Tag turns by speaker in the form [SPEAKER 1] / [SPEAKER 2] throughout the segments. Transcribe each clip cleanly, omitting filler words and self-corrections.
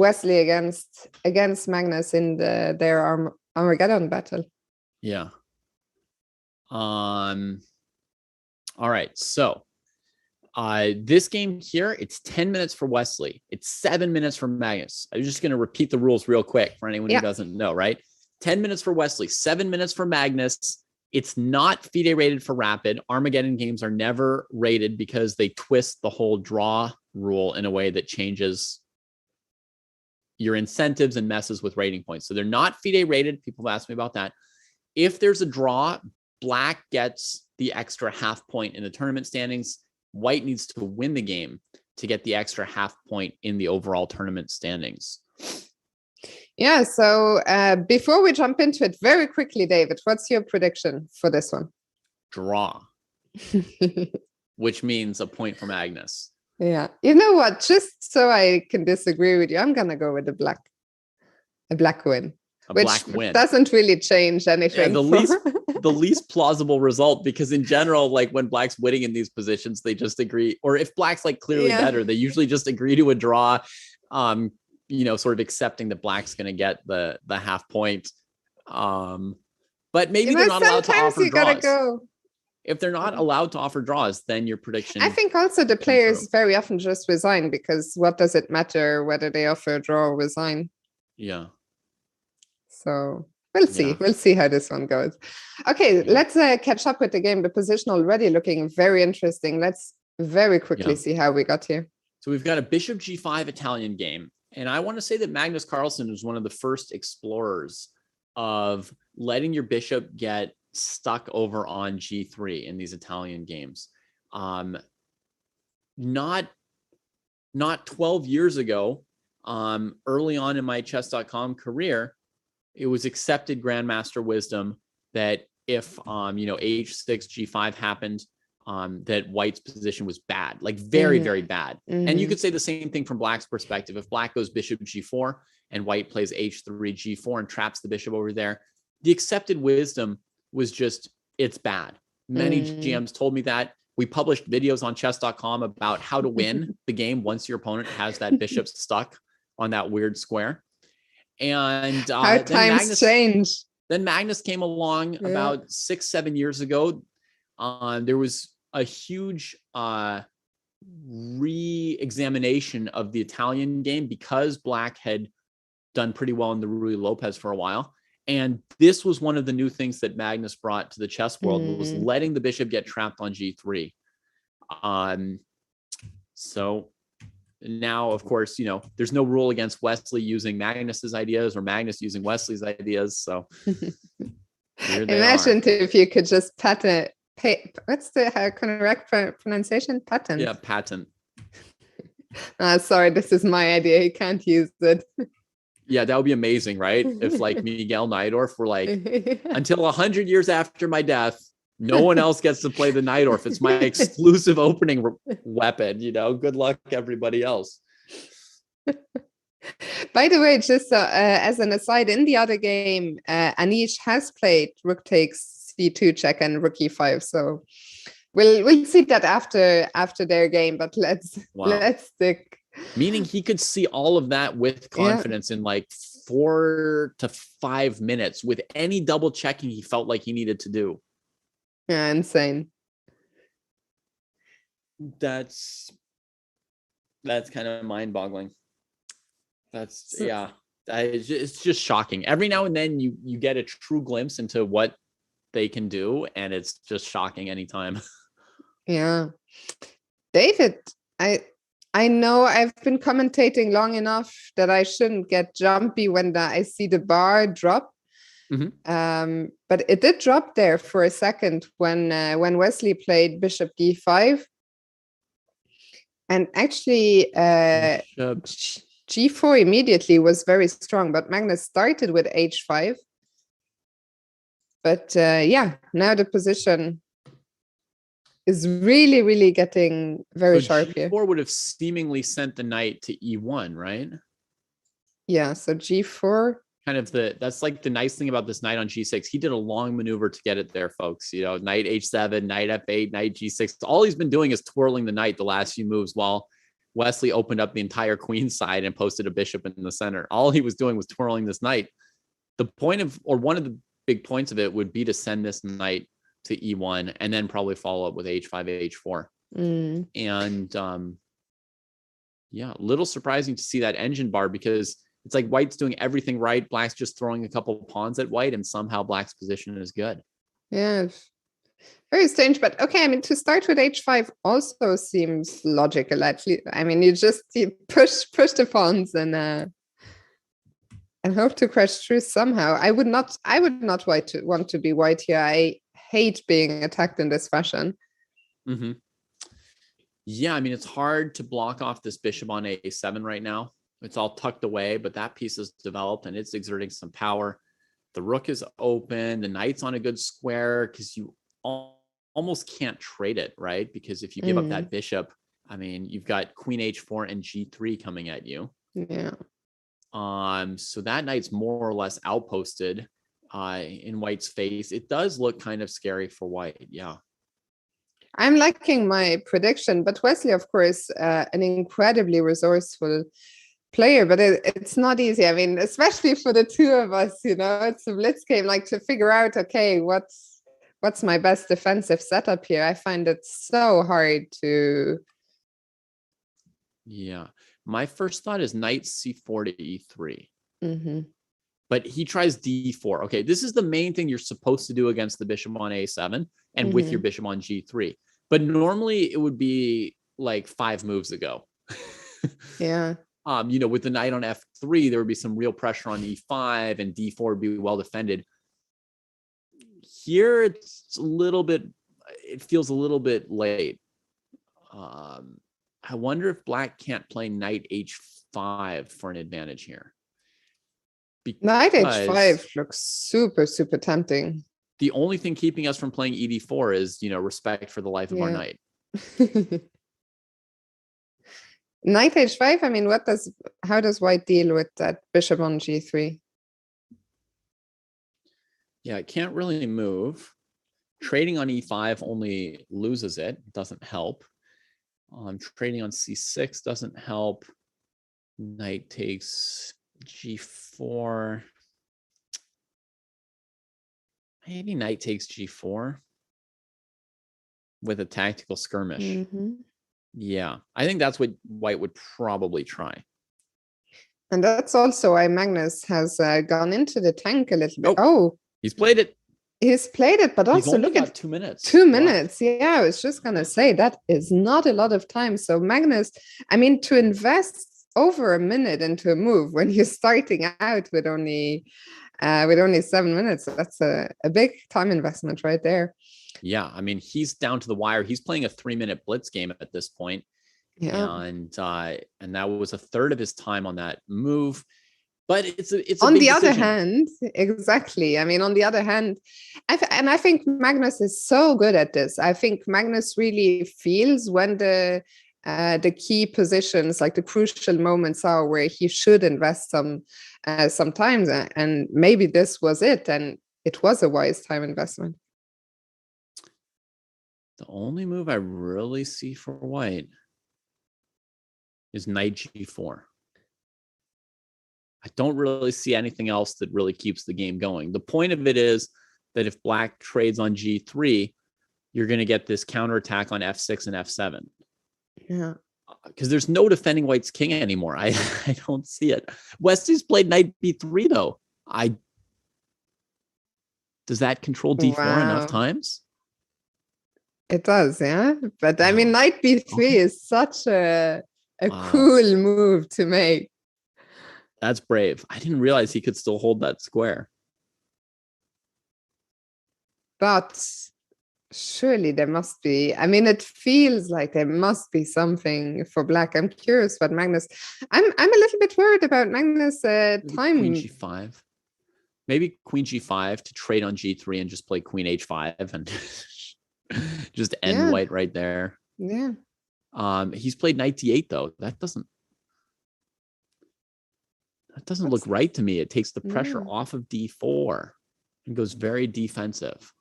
[SPEAKER 1] Wesley against Magnus in their Armageddon battle.
[SPEAKER 2] Yeah. All right. So this game here, it's 10 minutes for Wesley. It's 7 minutes for Magnus. I'm just going to repeat the rules real quick for anyone who doesn't know, right? 10 minutes for Wesley, 7 minutes for Magnus. It's not FIDE rated for rapid. Armageddon games are never rated because they twist the whole draw rule in a way that changes your incentives and messes with rating points. So they're not FIDE rated. People have asked me about that. If there's a draw, Black gets the extra half point in the tournament standings. White needs to win the game to get the extra half point in the overall tournament standings.
[SPEAKER 1] Yeah, so before we jump into it, very quickly, David, what's your prediction for this one?
[SPEAKER 2] Draw. Which means a point for Magnus.
[SPEAKER 1] Yeah. You know what? Just so I can disagree with you, I'm going to go with a black win.
[SPEAKER 2] Black win
[SPEAKER 1] doesn't really change anything.
[SPEAKER 2] Yeah, the least plausible result, because in general, like when Black's winning in these positions, they just agree. Or if Black's like clearly better, they usually just agree to a draw. Sort of accepting that Black's going to get the half point. But maybe they're not allowed to offer draws. If they're not allowed to offer draws, then your prediction.
[SPEAKER 1] I think also the players very often just resign, because what does it matter whether they offer a draw or resign?
[SPEAKER 2] Yeah.
[SPEAKER 1] So we'll see. Yeah. We'll see how this one goes. Okay, let's catch up with the game. The position already looking very interesting. Let's very quickly see how we got here.
[SPEAKER 2] So we've got a bishop g5 Italian game. And I want to say that Magnus Carlsen was one of the first explorers of letting your bishop get stuck over on g3 in these Italian games. Not 12 years ago, early on in my chess.com career, it was accepted grandmaster wisdom that if h6 g5 happened, that White's position was bad, like very, very bad. And you could say the same thing from Black's perspective. If Black goes bishop g4 and White plays h3 g4 and traps the bishop over there, the accepted wisdom was just, it's bad. Many GMs told me that. We published videos on chess.com about how to win the game once your opponent has that bishop stuck on that weird square. And
[SPEAKER 1] how times change.
[SPEAKER 2] Then Magnus came along about 6-7 years ago. There was a huge re-examination of the Italian game because Black had done pretty well in the Ruy Lopez for a while. And this was one of the new things that Magnus brought to the chess world, was letting the bishop get trapped on g3. So now, of course, there's no rule against Wesley using Magnus's ideas or Magnus using Wesley's ideas. So
[SPEAKER 1] imagine if you could just patent. What's the correct pronunciation? Patent.
[SPEAKER 2] Yeah, patent.
[SPEAKER 1] Sorry, this is my idea. You can't use it.
[SPEAKER 2] Yeah, that would be amazing, right? If like Miguel Najdorf were like, until 100 years after my death, no one else gets to play the Najdorf. It's my exclusive opening weapon. Good luck, everybody else.
[SPEAKER 1] By the way, just as an aside, in the other game, Anish has played rook takes c2 check and rook e5. So we'll see that after their game. But let's stick.
[SPEAKER 2] Meaning he could see all of that with confidence in like 4 to 5 minutes with any double checking he felt like he needed to do.
[SPEAKER 1] Yeah, insane.
[SPEAKER 2] That's kind of mind-boggling. It's just shocking. Every now and then you get a true glimpse into what they can do, and it's just shocking anytime.
[SPEAKER 1] Yeah. David, I know I've been commentating long enough that I shouldn't get jumpy when I see the bar drop. But it did drop there for a second when Wesley played bishop d5. And actually g4 immediately was very strong, but Magnus started with h5. But now the position is really, really getting very sharp here.
[SPEAKER 2] G4 would have seemingly sent the knight to e1, right?
[SPEAKER 1] Yeah, so g4.
[SPEAKER 2] Kind of that's like the nice thing about this knight on g6. He did a long maneuver to get it there, folks. Knight h7, knight f8, knight g6. All he's been doing is twirling the knight the last few moves while Wesley opened up the entire queen side and posted a bishop in the center. All he was doing was twirling this knight. The point of, or one of the big points of it would be to send this knight to e1 and then probably follow up with h5, h4. And yeah, a little surprising to see that engine bar, because it's like white's doing everything right. Black's just throwing a couple of pawns at white, and somehow black's position is good.
[SPEAKER 1] Yeah, very strange. But okay, I mean, to start with h5 also seems logical. At least, I mean, you push the pawns and hope to crash through somehow. I would not want to be white here. I hate being attacked in this fashion.
[SPEAKER 2] Yeah, I mean, it's hard to block off this bishop on a7 right now. It's all tucked away, but that piece is developed and it's exerting some power. The rook is open. The knight's on a good square because you almost can't trade it, right? Because if you give up that bishop, I mean, you've got queen h4 and g3 coming at you.
[SPEAKER 1] Yeah.
[SPEAKER 2] So that knight's more or less outposted in white's face. It does look kind of scary for white. Yeah.
[SPEAKER 1] I'm liking my prediction, but Wesley, of course, an incredibly resourceful player, but it's not easy. I mean, especially for the two of us, you know, it's a blitz game, like to figure out, okay, what's my best defensive setup here? I find it so hard to.
[SPEAKER 2] Yeah. My first thought is knight c4 to e3. But he tries d4. Okay, this is the main thing you're supposed to do against the bishop on a7 and with your bishop on g3. But normally it would be like 5 moves ago.
[SPEAKER 1] Yeah.
[SPEAKER 2] You know, with the knight on f3, there would be some real pressure on e5 and d4 would be well defended. Here, it's a little bit, it feels a little bit late. I wonder if black can't play knight h5 for an advantage here. Because
[SPEAKER 1] knight h5 looks super, super tempting.
[SPEAKER 2] The only thing keeping us from playing ed4 is, you know, respect for the life of our knight.
[SPEAKER 1] Knight h5, I mean, how does white deal with that bishop on g3?
[SPEAKER 2] Yeah, it can't really move. Trading on e5 only loses it. It doesn't help. Trading on c6 doesn't help. Knight takes g4. Maybe knight takes g4 with a tactical skirmish. Yeah, I think that's what white would probably try.
[SPEAKER 1] And that's also why Magnus has gone into the tank a little bit. Oh,
[SPEAKER 2] he's played it.
[SPEAKER 1] He's played it, but also look at
[SPEAKER 2] 2 minutes.
[SPEAKER 1] 2 minutes. Yeah, I was just going to say that is not a lot of time. So Magnus, I mean, to invest over a minute into a move when you're starting out with only 7 minutes, that's a big time investment right there.
[SPEAKER 2] Yeah, I mean, he's down to the wire. He's playing a 3-minute blitz game at this point.
[SPEAKER 1] Yeah.
[SPEAKER 2] And that was a third of his time on that move. But it's
[SPEAKER 1] on the other hand, exactly. I mean, on the other hand, I think Magnus is so good at this. I think Magnus really feels when the key positions, like the crucial moments, are where he should invest sometimes. And maybe this was it, and it was a wise time investment.
[SPEAKER 2] The only move I really see for white is knight g4. I don't really see anything else that really keeps the game going. The point of it is that if black trades on g3, you're going to get this counterattack on f6 and f7.
[SPEAKER 1] Yeah.
[SPEAKER 2] Because there's no defending white's king anymore. I don't see it. Wesley's played knight b3, though. Does that control d4 enough times?
[SPEAKER 1] It does, yeah. But I mean, knight b3 is such a cool move to make.
[SPEAKER 2] That's brave. I didn't realize he could still hold that square.
[SPEAKER 1] But surely there must be. I mean, it feels like there must be something for black. I'm curious what Magnus. I'm a little bit worried about Magnus' time.
[SPEAKER 2] Queen g5. Maybe queen g5 to trade on g3 and just play queen h5 and just end white right there.
[SPEAKER 1] Yeah.
[SPEAKER 2] He's played knight d8 though. That doesn't look right to me. It takes the pressure off of d4 and goes very defensive.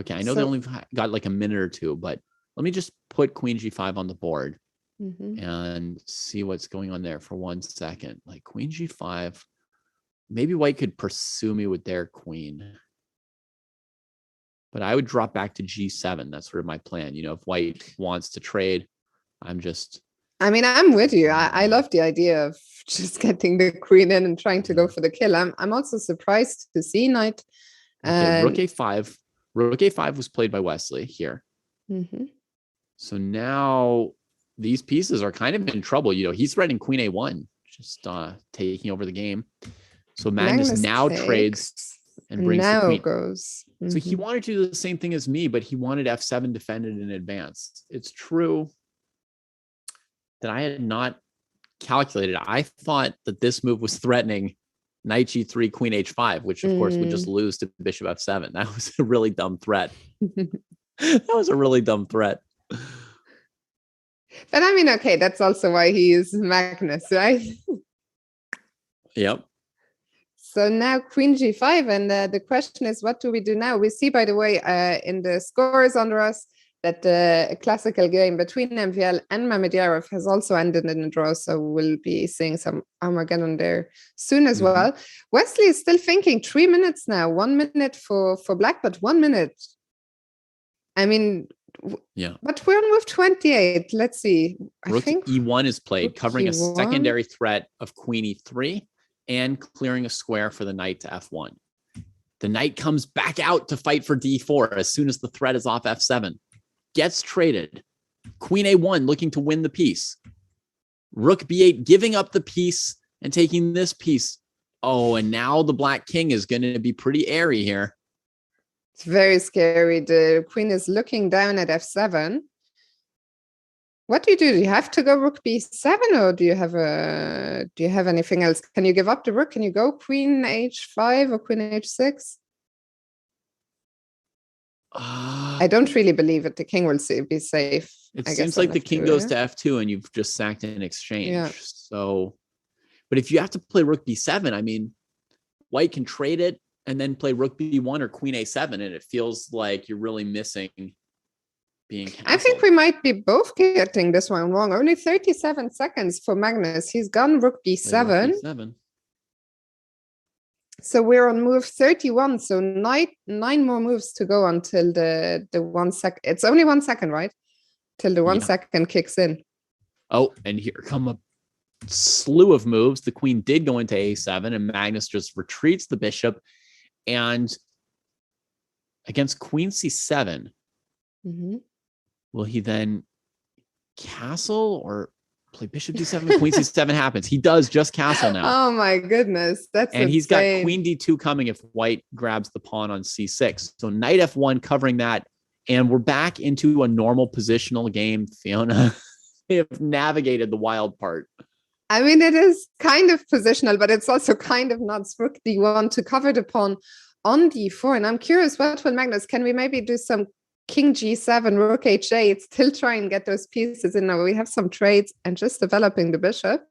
[SPEAKER 2] Okay, I know they only got like a minute or two, but let me just put queen g5 on the board. and see what's going on there for 1 second. Like queen g5. Maybe white could pursue me with their queen. But I would drop back to g7. That's sort of my plan. If white wants to trade, I'm
[SPEAKER 1] with you. I love the idea of just getting the queen in and trying to go for the kill. I'm also surprised to see knight.
[SPEAKER 2] Okay, rook a5. Rook a5 was played by Wesley here. So now these pieces are kind of in trouble. He's threatening queen a1, just taking over the game. So Magnus now trades and brings the queen.
[SPEAKER 1] Goes.
[SPEAKER 2] So he wanted to do the same thing as me, but he wanted f7 defended in advance. It's true that I had not calculated. I thought that this move was threatening knight g3, queen h5, which of course would just lose to bishop f7. That was a really dumb threat. That was a really dumb threat.
[SPEAKER 1] But okay, that's also why he is Magnus, right?
[SPEAKER 2] Yep.
[SPEAKER 1] So now queen g5, and the question is, what do we do now? We see, by the way, in the scores under us, that the classical game between MVL and Mamedyarov has also ended in a draw, so we'll be seeing some Armageddon there soon as well. Wesley is still thinking 3 minutes now, 1 minute for black, but 1 minute.
[SPEAKER 2] Yeah.
[SPEAKER 1] But we're on move 28. Let's see.
[SPEAKER 2] Rook e1 is played, covering a secondary threat of queen e3 and clearing a square for the knight to f1. The knight comes back out to fight for d4 as soon as the threat is off f7. Gets traded. Queen a1 looking to win the piece. Rook b8 giving up the piece and taking this piece. Oh, and now the black king is going to be pretty airy here.
[SPEAKER 1] It's very scary. The queen is looking down at f7. What do? Do you have to go rook b7, or do you have anything else? Can you give up the rook? Can you go queen h5 or queen h6? I don't really believe it. The king will be safe.
[SPEAKER 2] It seems like the king goes to f2 and you've just sacked in exchange.
[SPEAKER 1] Yeah.
[SPEAKER 2] So, but if you have to play rook b7, white can trade it and then play rook b1 or queen a7, and it feels like you're really missing being castled.
[SPEAKER 1] I think we might be both getting this one wrong. Only 37 seconds for Magnus. He's gone rook b7.
[SPEAKER 2] Rook b7.
[SPEAKER 1] So we're on move 31. So nine more moves to go until the 1 second. It's only 1 second, right? Till the 1 second kicks in.
[SPEAKER 2] Oh, and here come a slew of moves. The queen did go into a7, and Magnus just retreats the bishop. And against queen c7, will he then castle or play bishop d7? Queen c7 happens. He does just castle now.
[SPEAKER 1] Oh my goodness, that's
[SPEAKER 2] and
[SPEAKER 1] insane.
[SPEAKER 2] He's got queen d2 coming if white grabs the pawn on c6. So knight f1 covering that, and we're back into a normal positional game. Fiona, they have navigated the wild part.
[SPEAKER 1] It is kind of positional, but it's also kind of not. Rook d1 to cover the pawn on d4. And I'm curious, what will Magnus? Can we maybe do some king g7, rook h8, still try and get those pieces in? Now we have some trades and just developing the bishop.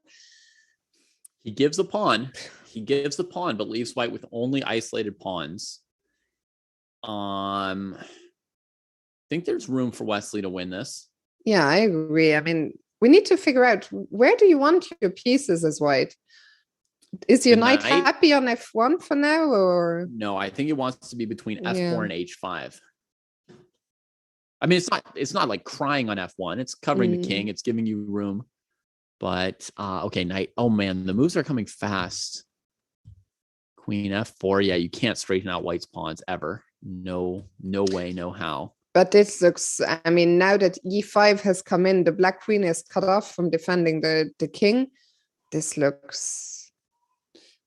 [SPEAKER 2] He gives a pawn. He gives the pawn, but leaves white with only isolated pawns. I think there's room for Wesley to win this.
[SPEAKER 1] Yeah, I agree. We need to figure out, where do you want your pieces as white? Is your knight happy on f1 for now, or?
[SPEAKER 2] No, I think it wants to be between f4 and h5. It's not like crying on f1. It's covering the king. It's giving you room. But, okay, knight. Oh, man, the moves are coming fast. Queen f4. Yeah, you can't straighten out white's pawns ever. No way, no how.
[SPEAKER 1] But this looks, now that e5 has come in, the black queen is cut off from defending the king. This looks...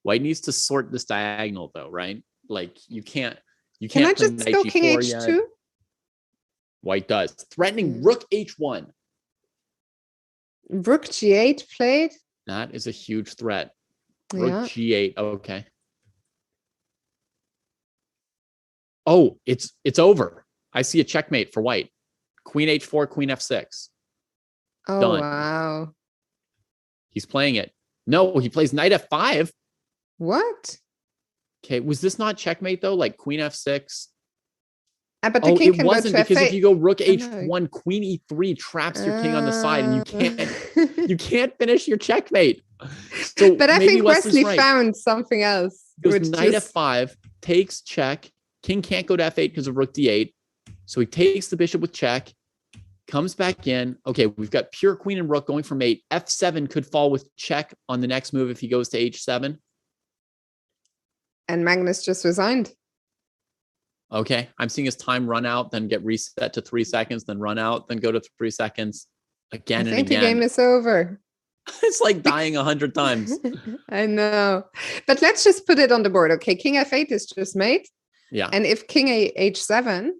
[SPEAKER 2] White needs to sort this diagonal, though, right? Like, you can't
[SPEAKER 1] Can I just go king h2?
[SPEAKER 2] Yet. White does. Threatening rook h1.
[SPEAKER 1] Rook g8 played.
[SPEAKER 2] That is a huge threat. Rook g8. Okay. Oh, it's over. I see a checkmate for white. Queen h4, queen f6.
[SPEAKER 1] Oh, done. Wow.
[SPEAKER 2] He's playing it. No, he plays knight f5.
[SPEAKER 1] What?
[SPEAKER 2] Okay, was this not checkmate, though? Like queen f6?
[SPEAKER 1] But the king
[SPEAKER 2] it
[SPEAKER 1] can
[SPEAKER 2] wasn't
[SPEAKER 1] go to
[SPEAKER 2] because
[SPEAKER 1] F8.
[SPEAKER 2] if you go rook h1, queen e3 traps your king on the side, and you can't finish your checkmate. So
[SPEAKER 1] but I think Wesley
[SPEAKER 2] right.
[SPEAKER 1] found something else.
[SPEAKER 2] Goes knight f5, takes check. King can't go to f8 because of rook d8. So he takes the bishop with check, comes back in. Okay, we've got pure queen and rook going for mate. f7 could fall with check on the next move if he goes to h7.
[SPEAKER 1] And Magnus just resigned.
[SPEAKER 2] Okay, I'm seeing his time run out, then get reset to 3 seconds, then run out, then go to 3 seconds again and again. I think the
[SPEAKER 1] game is over.
[SPEAKER 2] It's like dying 100 times.
[SPEAKER 1] I know. But let's just put it on the board. Okay, king f8 is just mate.
[SPEAKER 2] Yeah.
[SPEAKER 1] And if king h7,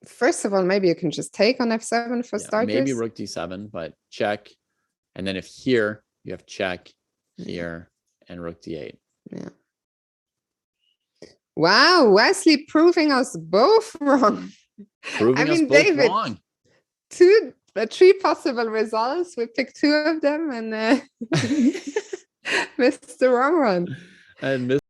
[SPEAKER 1] first of all, maybe you can just take on f7 for starters.
[SPEAKER 2] Maybe rook d7, but check. And then if here, you have check, here, and rook d8.
[SPEAKER 1] Yeah. Wow, Wesley proving us both wrong.
[SPEAKER 2] Proving us both
[SPEAKER 1] David,
[SPEAKER 2] wrong.
[SPEAKER 1] 3 possible results. We picked 2 of them and missed the wrong one.
[SPEAKER 2] And